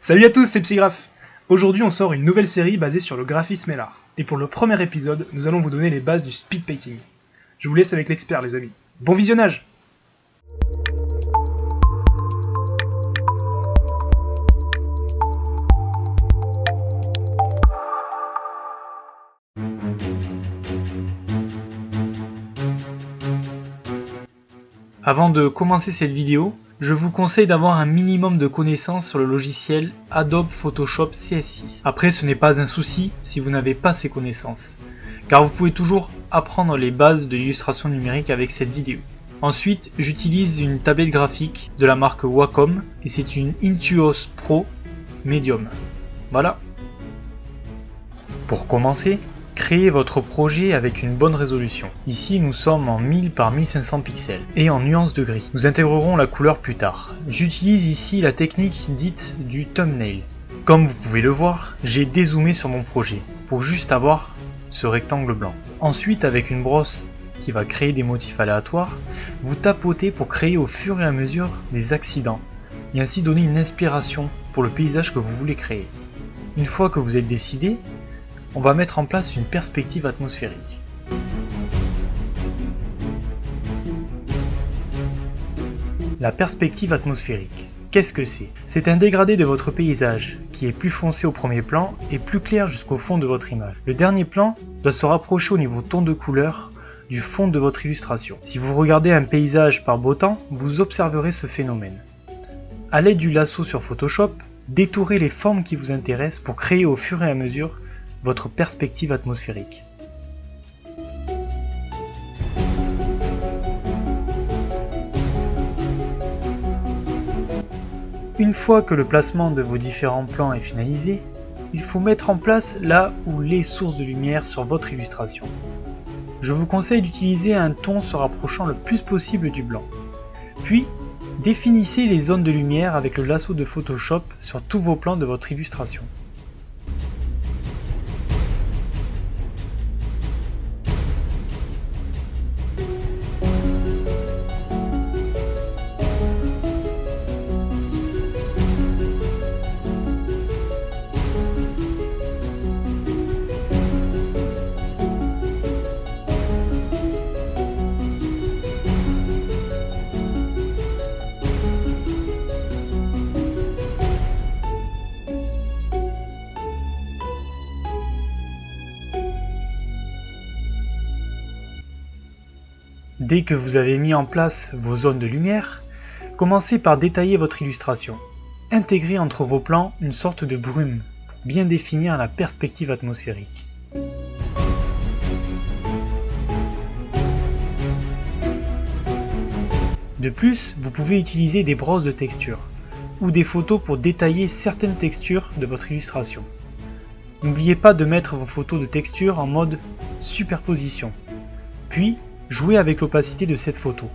Salut à tous, c'est Psygraph. Aujourd'hui on sort une nouvelle série basée sur le graphisme et l'art. Et pour le premier épisode, nous allons vous donner les bases du speed painting. Je vous laisse avec l'expert les amis. Bon visionnage! Avant de commencer cette vidéo, je vous conseille d'avoir un minimum de connaissances sur le logiciel Adobe Photoshop CS6. Après, ce n'est pas un souci si vous n'avez pas ces connaissances, car vous pouvez toujours apprendre les bases de l'illustration numérique avec cette vidéo. Ensuite, j'utilise une tablette graphique de la marque Wacom et c'est une Intuos Pro Medium. Voilà. Pour commencer, créez votre projet avec une bonne résolution. Ici, nous sommes en 1000 par 1500 pixels et en nuances de gris. Nous intégrerons la couleur plus tard. J'utilise ici la technique dite du thumbnail. Comme vous pouvez le voir, j'ai dézoomé sur mon projet pour juste avoir ce rectangle blanc. Ensuite, avec une brosse qui va créer des motifs aléatoires, vous tapotez pour créer au fur et à mesure des accidents et ainsi donner une inspiration pour le paysage que vous voulez créer. Une fois que vous êtes décidé, on va mettre en place une perspective atmosphérique. La perspective atmosphérique, qu'est-ce que c'est? C'est un dégradé de votre paysage qui est plus foncé au premier plan et plus clair jusqu'au fond de votre image. Le dernier plan doit se rapprocher au niveau ton de couleur du fond de votre illustration. Si vous regardez un paysage par beau temps, vous observerez ce phénomène. À l'aide du lasso sur Photoshop, détourez les formes qui vous intéressent pour créer au fur et à mesure votre perspective atmosphérique. Une fois que le placement de vos différents plans est finalisé, il faut mettre en place là où les sources de lumière sur votre illustration. Je vous conseille d'utiliser un ton se rapprochant le plus possible du blanc. Puis, définissez les zones de lumière avec le lasso de Photoshop sur tous vos plans de votre illustration. Dès que vous avez mis en place vos zones de lumière, commencez par détailler votre illustration. Intégrez entre vos plans une sorte de brume pour bien définir la perspective atmosphérique. De plus, vous pouvez utiliser des brosses de texture ou des photos pour détailler certaines textures de votre illustration. N'oubliez pas de mettre vos photos de texture en mode superposition. Puis, jouez avec l'opacité de cette photo.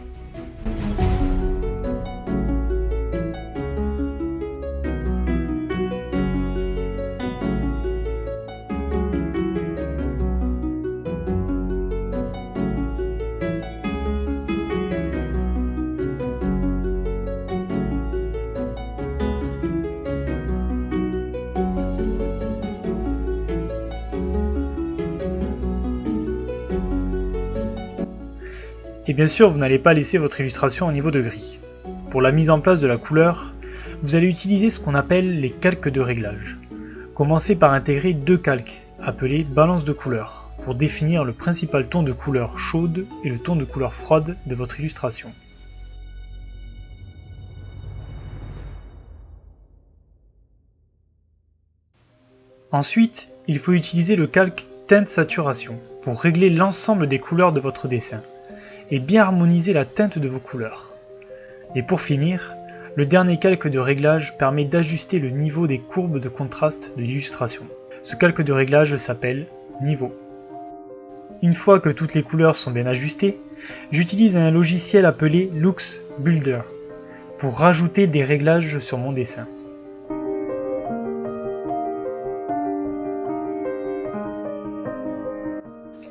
Et bien sûr, vous n'allez pas laisser votre illustration au niveau de gris. Pour la mise en place de la couleur, vous allez utiliser ce qu'on appelle les calques de réglage. Commencez par intégrer deux calques, appelés balances de couleur, pour définir le principal ton de couleur chaude et le ton de couleur froide de votre illustration. Ensuite, il faut utiliser le calque teinte saturation pour régler l'ensemble des couleurs de votre dessin et bien harmoniser la teinte de vos couleurs. Et pour finir, le dernier calque de réglage permet d'ajuster le niveau des courbes de contraste de l'illustration. Ce calque de réglage s'appelle niveau. Une fois que toutes les couleurs sont bien ajustées, j'utilise un logiciel appelé Lux Builder pour rajouter des réglages sur mon dessin.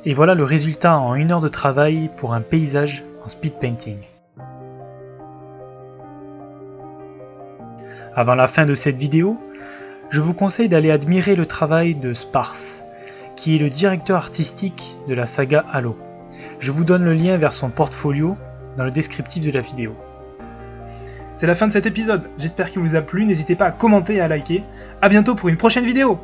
Et voilà le résultat en 1 heure de travail pour un paysage en speed painting. Avant la fin de cette vidéo, je vous conseille d'aller admirer le travail de Sparse, qui est le directeur artistique de la saga Halo. Je vous donne le lien vers son portfolio dans le descriptif de la vidéo. C'est la fin de cet épisode, j'espère qu'il vous a plu, n'hésitez pas à commenter et à liker. A bientôt pour une prochaine vidéo.